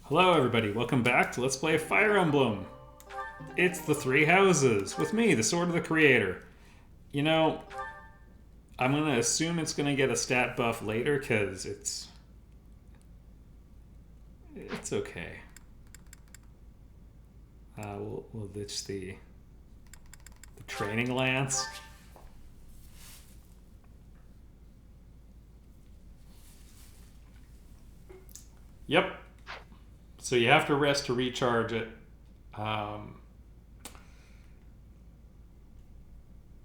Hello everybody, welcome back to Let's Play Fire Emblem. It's the Three Houses, with me, the Sword of the Creator. You know, I'm gonna assume it's gonna get a stat buff later, because it's okay. We'll ditch the training lance. Yep. So you have to rest to recharge it.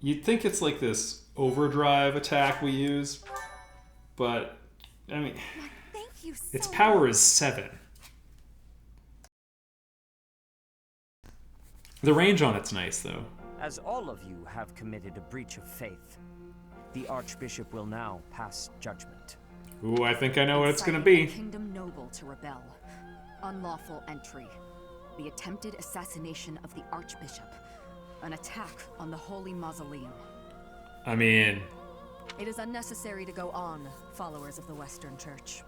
You'd think it's like this overdrive attack we use, but I mean, its power is 7. The range on it's nice, though. As all of you have committed a breach of faith, the Archbishop will now pass judgment. Ooh, I think I know what it's gonna be. Kingdom noble to rebel. Unlawful entry. The attempted assassination of the Archbishop. An attack on the Holy Mausoleum. I mean... It is unnecessary to go on, followers of the Western Church.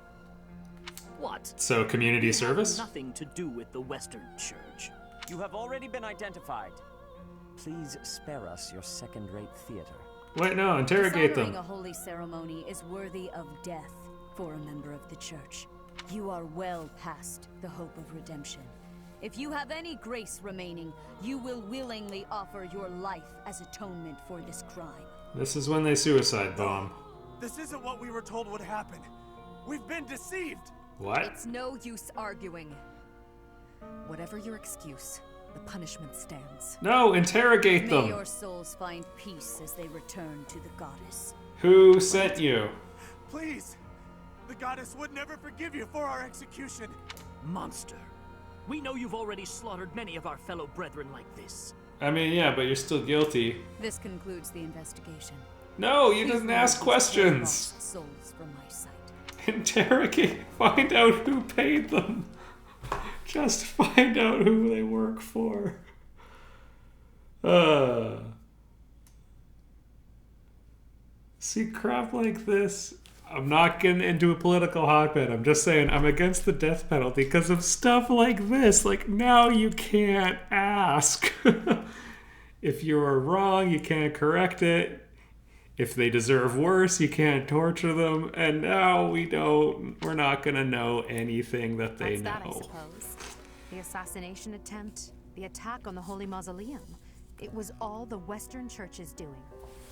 What? So, community service? Nothing to do with the Western Church. You have already been identified. Please spare us your second-rate theater. Wait, no, interrogate them. Dishonoring a holy ceremony is worthy of death for a member of the Church. You are well past the hope of redemption. If you have any grace remaining, you will willingly offer your life as atonement for this crime. This is when they suicide bomb. This isn't what we were told would happen. We've been deceived. What? It's no use arguing. Whatever your excuse, the punishment stands. No, interrogate May them. your souls find peace as they return to the goddess. Who sent you? Please. The goddess would never forgive you for our execution. Monster. We know you've already slaughtered many of our fellow brethren like this. I mean, yeah, but you're still guilty. This concludes the investigation. No, you Please didn't remove ask these questions. lost souls from my sight. Interrogate. Find out who paid them. Just find out who they work for. See, crap like this. I'm not getting into a political hotbed. I'm just saying I'm against the death penalty because of stuff like this. Like, now you can't ask. If you are wrong, you can't correct it. If they deserve worse, you can't torture them. And now we're not going to know anything that they know. That's that, I suppose. The assassination attempt, the attack on the Holy Mausoleum. It was all the Western Church's doing.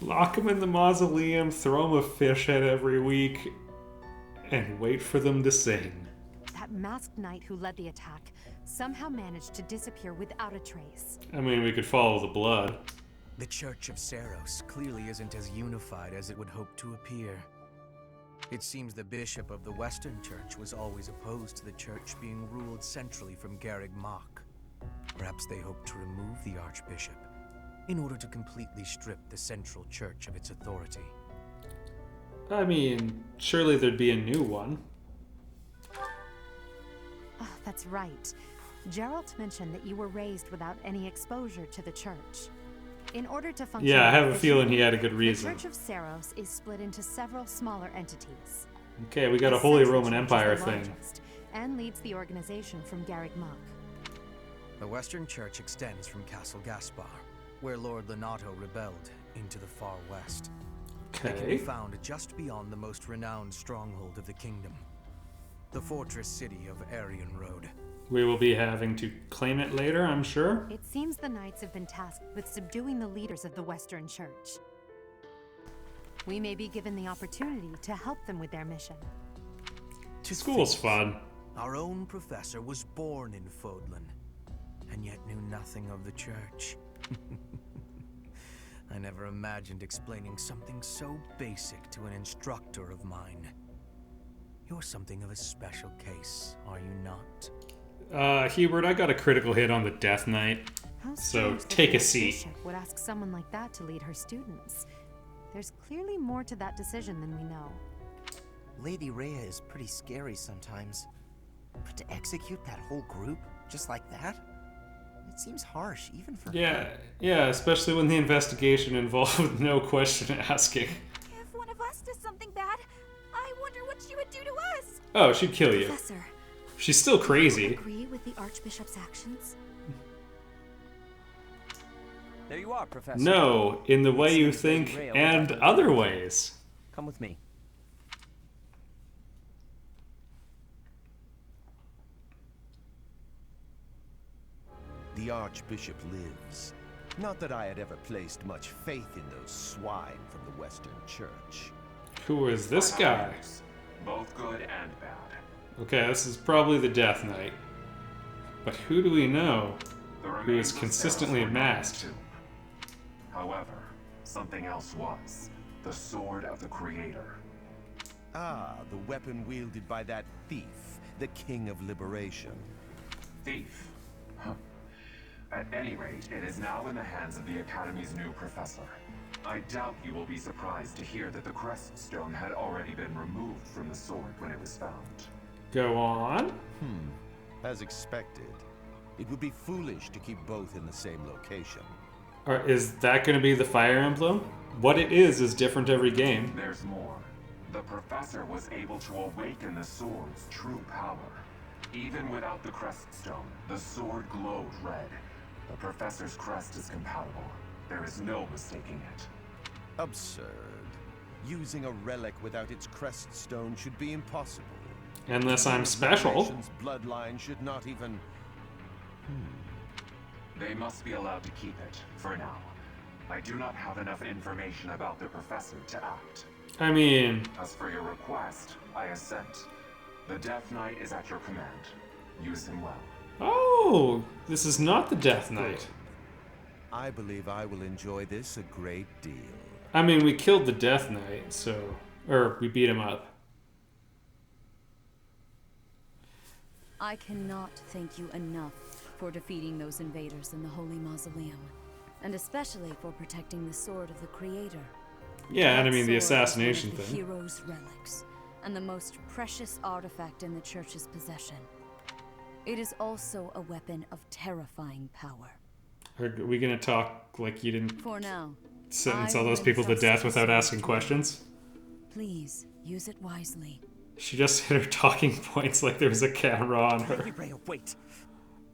Lock them in the mausoleum, throw them a fish head every week, and wait for them to sing. That masked knight who led the attack somehow managed to disappear without a trace. I mean, we could follow the blood. The Church of Seiros clearly isn't as unified as it would hope to appear. It seems the Bishop of the Western Church was always opposed to the Church being ruled centrally from Garreg Mach. Perhaps they hope to remove the Archbishop in order to completely strip the Central Church of its authority. I mean, surely there'd be a new one. Oh, that's right. Geralt mentioned that you were raised without any exposure to the Church. In order to function... Yeah, I have a feeling he had a good reason. The Church of Seiros is split into several smaller entities. Okay, we got a Holy Roman Empire thing. And leads the organization from Garreg Mach. The Western Church extends from Castle Gaspar, where Lord Lenato rebelled, into the far west. It can be found just beyond the most renowned stronghold of the kingdom, the fortress city of Aryan Road. We will be having to claim it later, I'm sure. It seems the knights have been tasked with subduing the leaders of the Western Church. We may be given the opportunity to help them with their mission. School's fun. Our own professor was born in Fodlan, and yet knew nothing of the Church. I never imagined explaining something so basic to an instructor of mine. You're something of a special case, are you not? Hubert, I got a critical hit on the Death Knight. So take a seat. Would ask someone like that to lead her students. There's clearly more to that decision than we know. Lady Rhea is pretty scary sometimes. But to execute that whole group just like that? It seems harsh, even for her. Yeah, especially when the investigation involved no question asking. If one of us does something bad, I wonder what she would do to us. Oh, she'd kill you. Professor, She's still crazy. Do you agree with the Archbishop's actions? There you are, Professor. No, in the way you think and other ways. Come with me. The Archbishop lives. Not that I had ever placed much faith in those swine from the Western Church. Who is this guy? Both good and bad. Okay, this is probably the Death Knight. But who do we know who is remains of consistently Saros were not masked? too. However, something else was. The Sword of the Creator. Ah, the weapon wielded by that thief, the King of Liberation. Thief. Huh. At any rate, it is now in the hands of the Academy's new professor. I doubt you will be surprised to hear that the Crest Stone had already been removed from the sword when it was found. Go on. As expected. It would be foolish to keep both in the same location. Or is that going to be the Fire Emblem? What it is different every game. There's more. The professor was able to awaken the sword's true power. Even without the Crest Stone, the sword glowed red. The professor's crest is compatible. There is no mistaking it. Absurd. Using a relic without its Crest Stone should be impossible. Unless I'm special. Liberation's bloodline should not even... They must be allowed to keep it, for now. I do not have enough information about the professor to act. I mean, As for your request, I assent. The Death Knight is at your command. Use him well. oh, this is not the Death Knight. I believe I will enjoy this a great deal. I mean, we killed the Death Knight, so... Or, we beat him up. I cannot thank you enough for defeating those invaders in the Holy Mausoleum, and especially for protecting the Sword of the Creator. Yeah, and I mean, the That sword is assassination one of the thing. hero's relics, and the most precious artifact in the Church's possession. It is also a weapon of terrifying power. Are we gonna talk like you didn't For now, sentence I all those will people to entrust death the without sword asking to you. questions? Please use it wisely. She just hit her talking points like there was a camera on her. Lady Rhea, wait.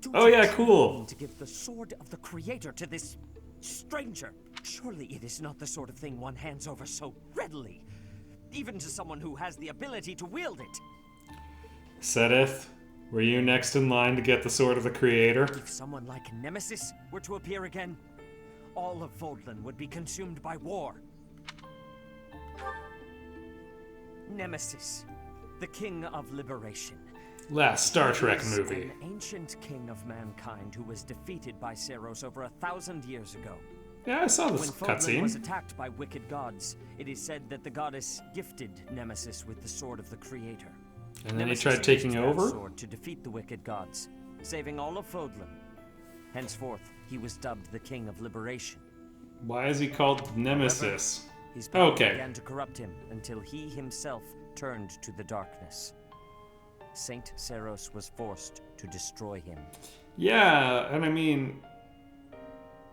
Do Oh you yeah, truly cool. mean to give the sword of the Creator to this stranger? Surely it is not the sort of thing one hands over so readily, even to someone who has the ability to wield it. Sedith, were you next in line to get the Sword of the Creator? If someone like Nemesis were to appear again, all of Vodland would be consumed by war. Nemesis, the King of Liberation. Last Star Trek He is movie. an ancient king of mankind who was defeated by Saros over 1,000 years ago. Yeah, I saw this When Vodland was cutscene. attacked by wicked gods, it is said that the goddess gifted Nemesis with the Sword of the Creator. And then he Nemesis tried taking used that over? sword to defeat the wicked gods, saving all of Vodland. Henceforth, he was dubbed the King of Liberation. Why is he called Nemesis? His power Okay. began to corrupt him until he himself turned to the darkness. Saint Saros was forced to destroy him. Yeah, and I mean,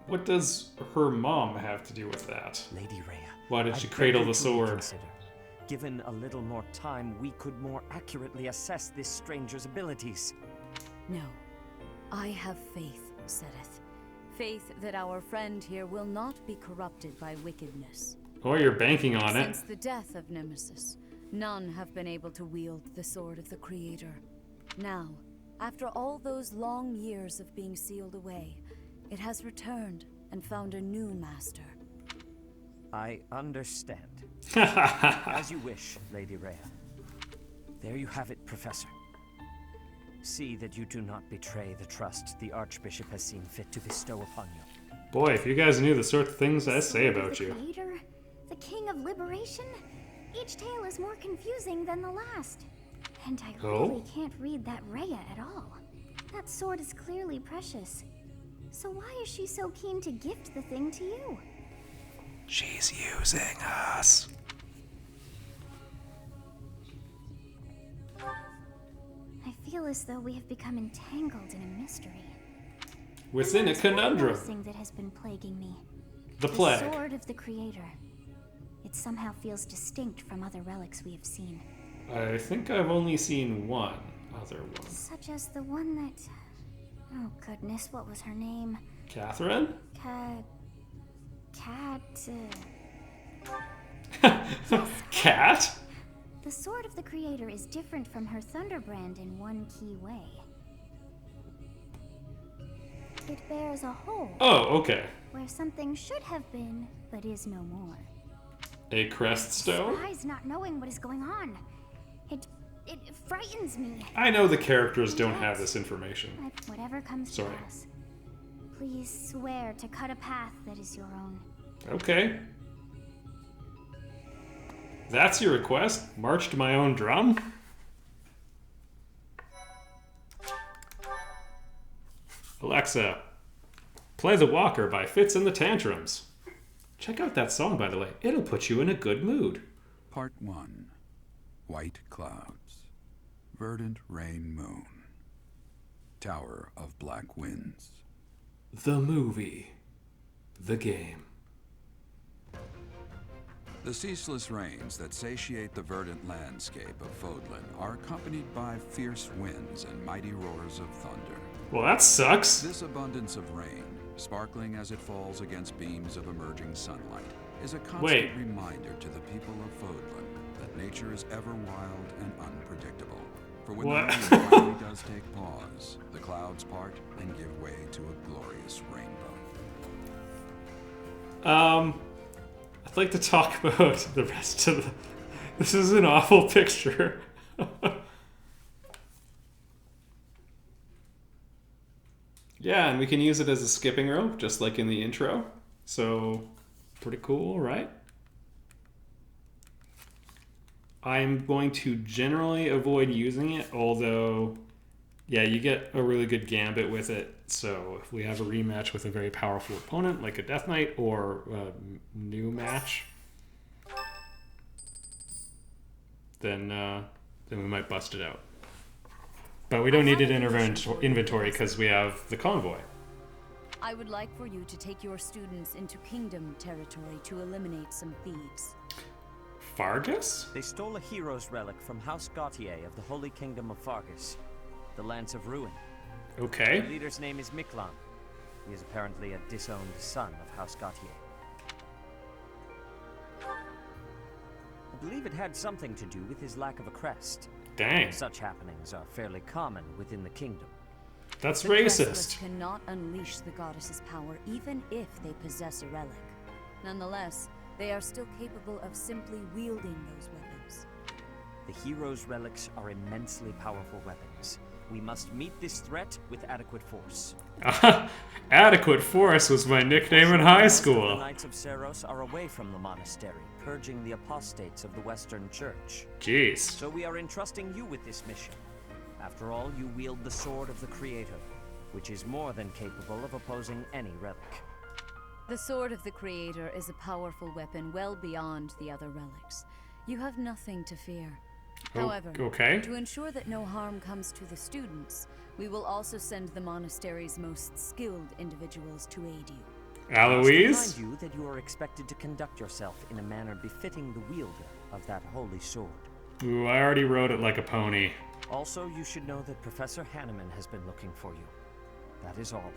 what does her mom have to do with that? Lady Rhea, Why did I she beg cradle you the to sword? reconsider. Given a little more time, we could more accurately assess this stranger's abilities. No. I have faith, Sedith. Faith that our friend here will not be corrupted by wickedness. Or you're banking on it. Since the death of Nemesis, none have been able to wield the Sword of the Creator. Now, after all those long years of being sealed away, it has returned and found a new master. I understand. As you wish, Lady Rhea. There you have it, Professor. See that you do not betray the trust the Archbishop has seen fit to bestow upon you. Boy, if you guys knew the sort of things I say Sword of about the you. Creator, the King of Liberation? Each tale is more confusing than the last. And I Oh? really can't read that Rhea at all. That sword is clearly precious. So why is she so keen to gift the thing to you? She's using us. I feel as though we have become entangled in a mystery. Within a There's one conundrum. other thing that has been plaguing me. The plague. The Sword of the Creator. It somehow feels distinct from other relics we have seen. I think I've only seen one. other one. Such as the one that... Oh goodness, what was her name? Catherine? Cat? The Sword of the Creator is different from her Thunderbrand in one key way. It bears a hole. Oh, okay. Where something should have been, but is no more. A crest stone? Surprise not knowing what is going on. It frightens me. I know the characters don't have this information. Whatever comes to pass, please swear to cut a path that is your own. Okay. That's your request? March to my own drum? Alexa, play The Walker by Fitz and the Tantrums. Check out that song, by the way. It'll put you in a good mood. Part 1. White Clouds. Verdant Rain Moon. Tower of Black Winds. The movie. The game. The ceaseless rains that satiate the verdant landscape of Fodlan are accompanied by fierce winds and mighty roars of thunder. Well, that sucks. This abundance of rain, sparkling as it falls against beams of emerging sunlight, is a constant reminder to the people of Fodlan that nature is ever wild and unpredictable. For when the rain finally does take pause, the clouds part and give way to a glorious rainbow. I'd like to talk about the rest of the... This is an awful picture. Yeah, and we can use it as a skipping rope, just like in the intro. So, pretty cool, right? I'm going to generally avoid using it, although, yeah, you get a really good gambit with it. So if we have a rematch with a very powerful opponent, like a Death Knight or a new match, then we might bust it out. But we don't need it in our inventory because we have the convoy. I would like for you to take your students into Kingdom territory to eliminate some thieves. Fargus? They stole a hero's relic from House Gautier of the Holy Kingdom of Fargus, the Lance of Ruin. Okay. The leader's name is Miklan. He is apparently a disowned son of House Gautier. I believe it had something to do with his lack of a crest. Dang. Such happenings are fairly common within the kingdom. That's the racist. Crestless cannot unleash the goddess's power even if they possess a relic. Nonetheless, they are still capable of simply wielding those weapons. The hero's relics are immensely powerful weapons. We must meet this threat with adequate force. Adequate force was my nickname in high school. The Knights of Seiros are away from the monastery, purging the apostates of the Western Church. Jeez. So we are entrusting you with this mission. After all, you wield the Sword of the Creator, which is more than capable of opposing any relic. The Sword of the Creator is a powerful weapon well beyond the other relics. You have nothing to fear. However, to ensure that no harm comes to the students, we will also send the monastery's most skilled individuals to aid you. Aloise? I must remind you that you are expected to conduct yourself in a manner befitting the wielder of that holy sword. Ooh, I already rode it like a pony. Also, you should know that Professor Hanneman has been looking for you. That is all.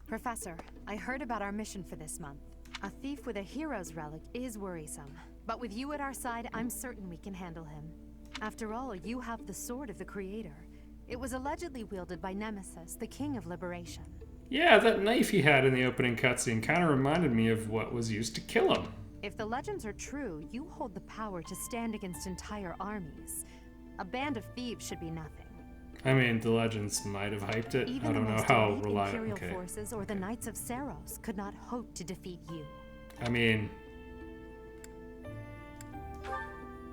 Professor, I heard about our mission for this month. A thief with a hero's relic is worrisome. But with you at our side, I'm certain we can handle him. After all, you have the Sword of the Creator. It was allegedly wielded by Nemesis, the King of Liberation. Yeah, that knife he had in the opening cutscene kind of reminded me of what was used to kill him. If the legends are true, you hold the power to stand against entire armies. A band of thieves should be nothing. I mean, the legends might have hyped it. Even I don't know how reliable. Imperial forces or the Knights of Seiros could not hope to defeat you. I mean,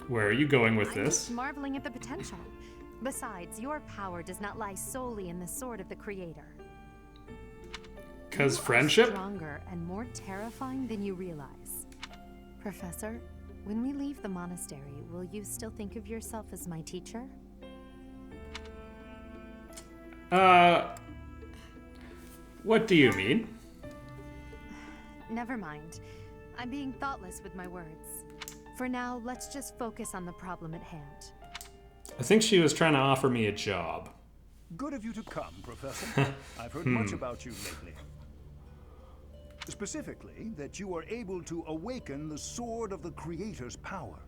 where are you going with this? I'm just marveling at the potential. Besides, your power does not lie solely in the Sword of the Creator. 'Cause friendship? Stronger and more terrifying than you realize. Professor, when we leave the monastery, will you still think of yourself as my teacher? What do you mean? Never mind. I'm being thoughtless with my words. For now, let's just focus on the problem at hand. I think she was trying to offer me a job. Good of you to come, Professor. I've heard much about you lately. Specifically, that you are able to awaken the sword of the Creator's power.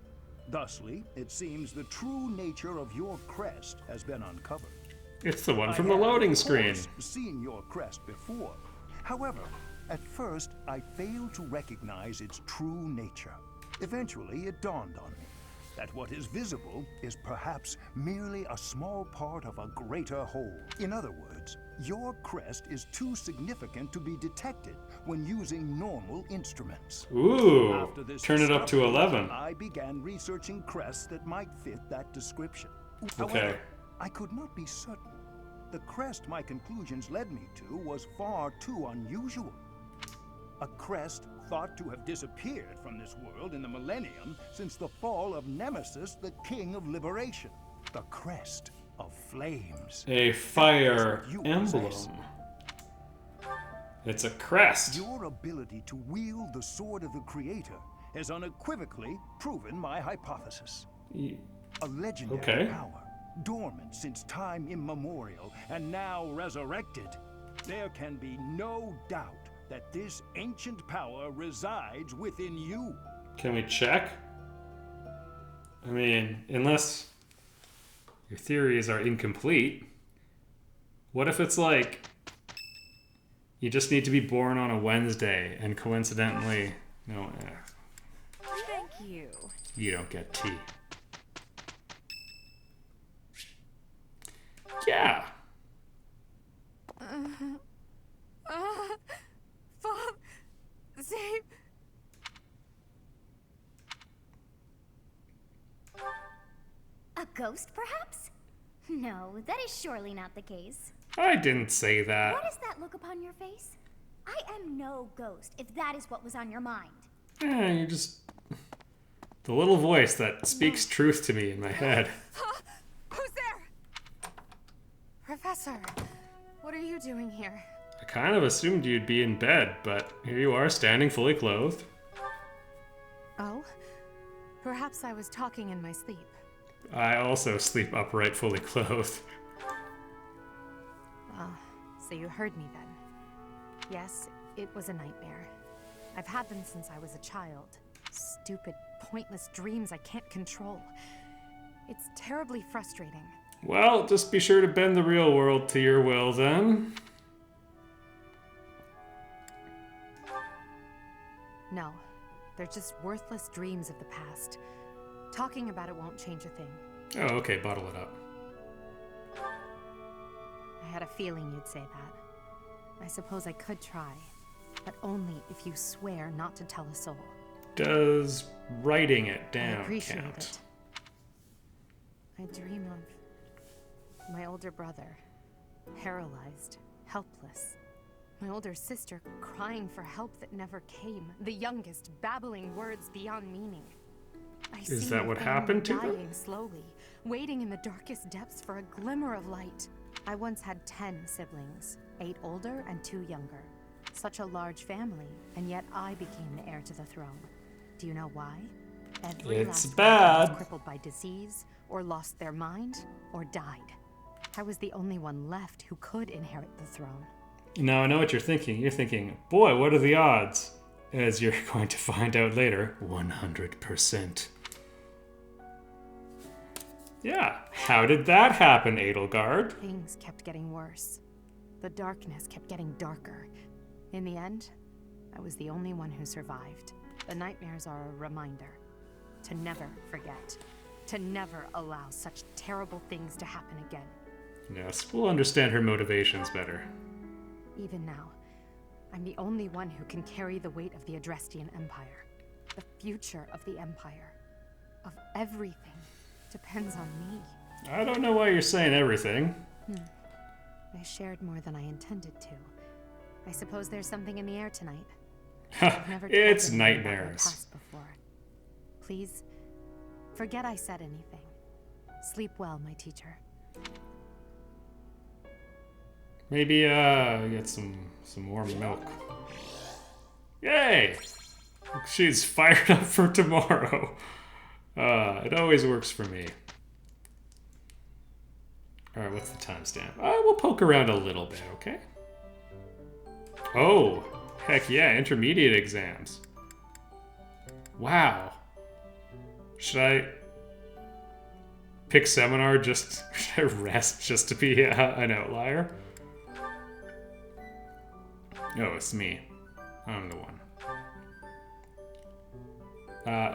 Thusly, it seems the true nature of your crest has been uncovered. It's the one from the loading screen. I've seen your crest before. However, at first, I failed to recognize its true nature. Eventually, it dawned on me that what is visible is perhaps merely a small part of a greater whole. In other words, your crest is too significant to be detected when using normal instruments. Ooh, After this turn it up to 11. I began researching crests that might fit that description. Okay. However, I could not be certain. The crest my conclusions led me to was far too unusual. A crest thought to have disappeared from this world in the millennium since the fall of Nemesis, the King of Liberation. The Crest of Flames. A fire emblem. It's a crest. Your ability to wield the sword of the Creator has unequivocally proven my hypothesis. A legendary power, dormant since time immemorial, and now resurrected. There can be no doubt that this ancient power resides within you. Can we check? I mean, unless your theories are incomplete. What if it's like you just need to be born on a Wednesday and coincidentally, no, Thank you. You don't get tea. Yeah. Bob, save. A ghost, perhaps? No, that is surely not the case. I didn't say that. What is that look upon your face? I am no ghost, if that is what was on your mind. You're just the little voice that speaks truth to me in my head. Who's there? Professor, what are you doing here? I kind of assumed you'd be in bed, but here you are, standing fully clothed. Oh? Perhaps I was talking in my sleep. I also sleep upright, fully clothed. Ah, so you heard me then. Yes, it was a nightmare. I've had them since I was a child. Stupid, pointless dreams I can't control. It's terribly frustrating. Well, just be sure to bend the real world to your will then. No, they're just worthless dreams of the past. Talking about it won't change a thing. Oh, okay, bottle it up. I had a feeling you'd say that. I suppose I could try, but only if you swear not to tell a soul. Does writing it down I appreciate count? it. I dream of my older brother, paralyzed, helpless. My older sister crying for help that never came. The youngest babbling words beyond meaning. Is that what happened to them? Dying slowly, waiting in the darkest depths for a glimmer of light. I once had 10 siblings, 8 older and 2 younger. Such a large family, and yet I became the heir to the throne. Do you know why? Every last bad. was crippled by disease, or lost their mind, or died. I was the only one left who could inherit the throne. Now I know what you're thinking. You're thinking, boy, what are the odds? As you're going to find out later, 100%. Yeah, how did that happen, Edelgard? Things kept getting worse. The darkness kept getting darker. In the end, I was the only one who survived. The nightmares are a reminder to never forget, to never allow such terrible things to happen again. Yes, we'll understand her motivations better. Even now, I'm the only one who can carry the weight of the Adrestian Empire. The future of the Empire, of everything, depends on me. I don't know why you're saying everything. I shared more than I intended to. I suppose there's something in the air tonight. I've never told It's anyone about my nightmares. past before. Please, forget I said anything. Sleep well, my teacher. Maybe get some warm milk. Yay! She's fired up for tomorrow. It always works for me. Alright, what's the timestamp? We'll poke around a little bit, okay? Oh, heck yeah, intermediate exams. Wow. Should I pick seminar just should I rest just to be an outlier? Oh, it's me. I'm the one.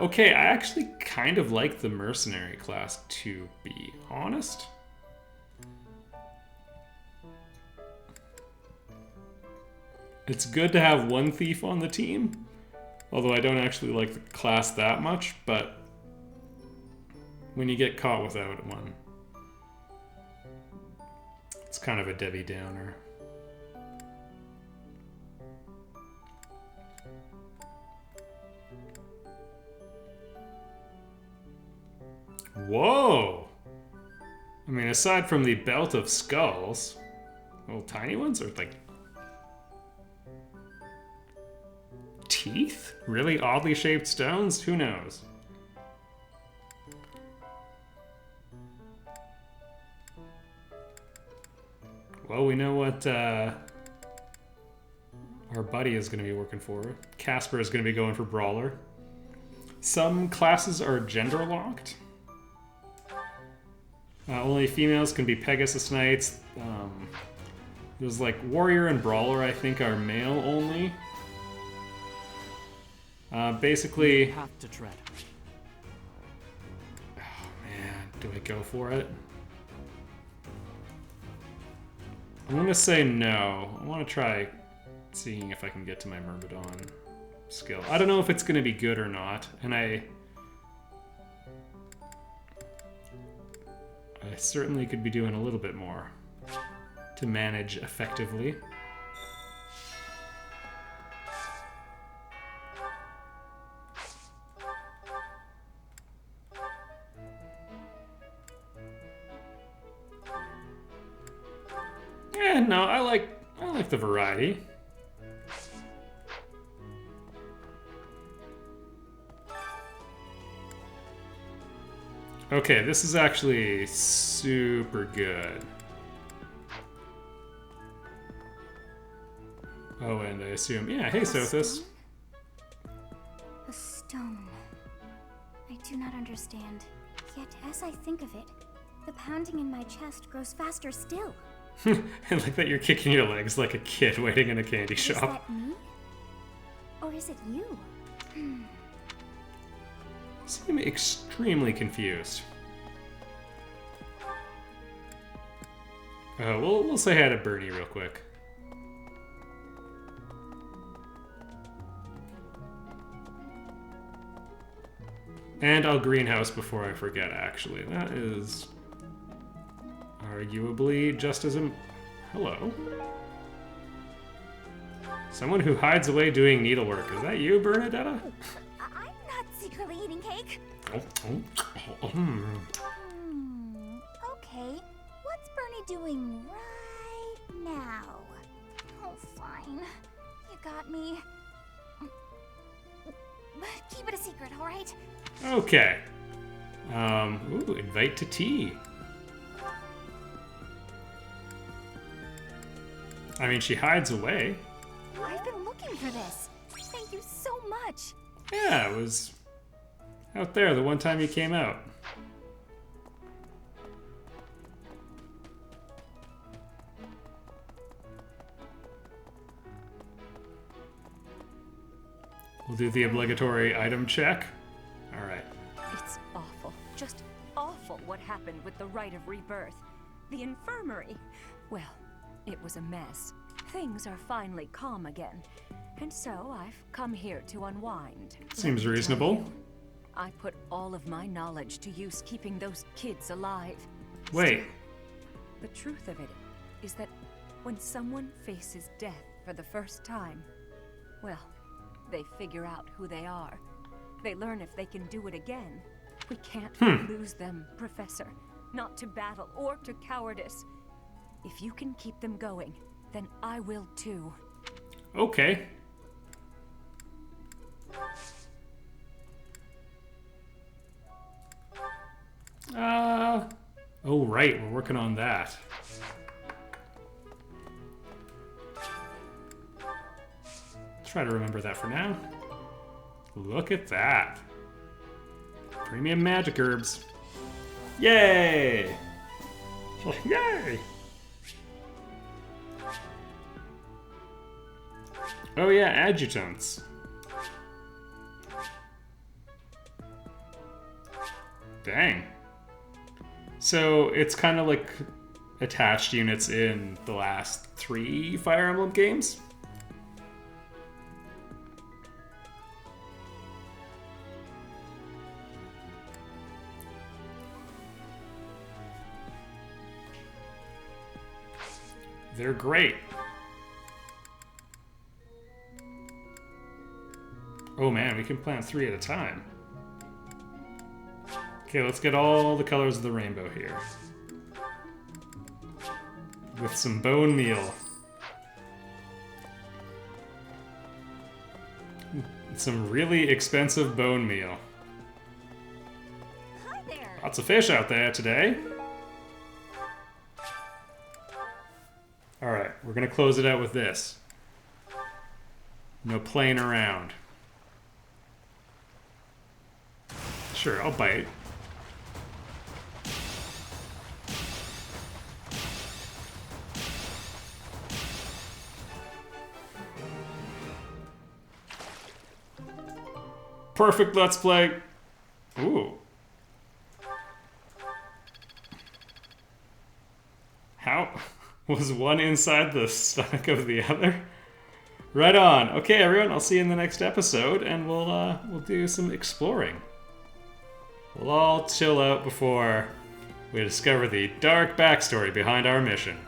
Okay, I actually kind of like the mercenary class, to be honest. It's good to have one thief on the team, although I don't actually like the class that much, but when you get caught without one, it's kind of a Debbie Downer. Whoa! I mean, aside from the belt of skulls, little tiny ones are like teeth? Really oddly shaped stones? Who knows? Well, we know what our buddy is going to be working for. Casper is going to be going for Brawler. Some classes are gender locked. Only females can be Pegasus Knights. There's like Warrior and Brawler, I think, are male only. Basically... You have to tread. Oh man, do I go for it? I'm gonna say no. I want to try seeing if I can get to my Myrmidon skill. I don't know if it's gonna be good or not, and I certainly could be doing a little bit more to manage effectively. Yeah, no, I like the variety. Okay, this is actually super good. Oh, and I assume, yeah, hey, Sothis. A stone. I do not understand. Yet, as I think of it, the pounding in my chest grows faster still. I like that you're kicking your legs like a kid waiting in a candy shop. Is that me? Or is it you? Seem extremely confused. We'll say hi to Bernie real quick. And I'll greenhouse before I forget, actually. That is arguably just as hello? Someone who hides away doing needlework. Is that you, Bernadetta? I'm not secretly eating cake. Okay. Okay. What's Bernie doing right now? Oh, fine. You got me. Keep it a secret, all right? Okay. Ooh, invite to tea. I mean, she hides away. I've been looking for this. Thank you so much. Yeah, it was out there the one time you came out. We'll do the obligatory item check. All right. It's awful. Just awful what happened with the Rite of Rebirth. The infirmary. Well, it was a mess. Things are finally calm again. And so I've come here to unwind. Seems reasonable. I put all of my knowledge to use keeping those kids alive. Wait. Still, the truth of it is that when someone faces death for the first time, well, they figure out who they are. They learn if they can do it again. We can't lose them, Professor. Not to battle or to cowardice. If you can keep them going, then I will too. Okay. Oh, right, we're working on that. Try to remember that for now. Look at that. Premium magic herbs. Yay! Yay! Oh yeah, adjutants. Dang. So it's kind of like attached units in the last 3 Fire Emblem games? They're great. Oh man, we can plant 3 at a time. Okay, let's get all the colors of the rainbow here. With some bone meal. Some really expensive bone meal. Hi there. Lots of fish out there today. Alright, we're gonna close it out with this. No playing around. Sure, I'll bite. Perfect Let's Play. Ooh. How? Was one inside the stomach of the other? Right on. Okay, everyone, I'll see you in the next episode, and we'll do some exploring. We'll all chill out before we discover the dark backstory behind our mission.